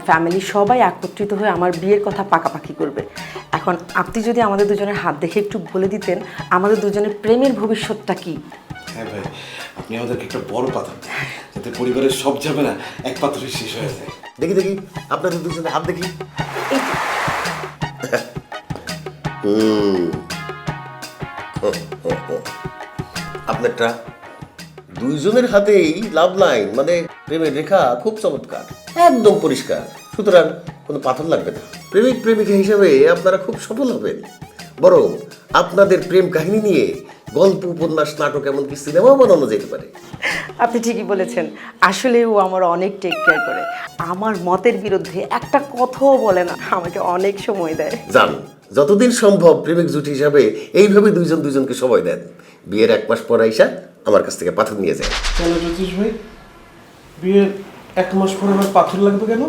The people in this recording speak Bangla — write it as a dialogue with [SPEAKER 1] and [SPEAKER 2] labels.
[SPEAKER 1] ফ্যামিলি সবাই একত্রিত হয়ে আমার বিয়ের কথা পাকাপাকি করবে। এখন আপনি যদি আমাদের দুজনের হাত দেখে একটু বলে দিতেন আমাদের দুজনের প্রেমের ভবিষ্যৎটা কি?
[SPEAKER 2] হ্যাঁ ভাই, আপনি আমাদেরকে একটা বড় পাথর দিন, যাতে পরিবারের সব ঝামেলা এক পাথরে শেষ হয়ে যায়।
[SPEAKER 3] দেখি দেখি আপনাদের দুজনে হাত দেখি। আপনারটা দুইজনের হাতেই লাভ লাইন, মানে প্রেমের রেখা খুব চমৎকার, একদম পরিষ্কার। সুতরাং কোনো পাথর লাগবে না। প্রেমিক প্রেমিকা হিসেবে আপনারা খুব সফল হবেন। বরং আপনাদের প্রেম কাহিনী নিয়ে গল্প, উপন্যাস, নাটক, এমনকি সিনেমাও বানানো যেতে পারে।
[SPEAKER 1] আপনি ঠিকই বলেছেন, আসলে ও আমার অনেক টেক কেয়ার করে, আমার মতের বিরুদ্ধে একটা কথাও বলে না, আমাকে অনেক সময় দেয়।
[SPEAKER 3] জান, যতদিন সম্ভব প্রেমিক জুটি হিসাবে এইভাবে দুইজন দুইজনকে সময় দেন। বিয়ের 1 মাস পর আইসা আমার কাছ থেকে পাথর নিয়ে যায়।
[SPEAKER 2] কেন জ্যোতিষ ভাই, বিয়ের 1 মাস পরে আবার পাথর লাগবে কেন?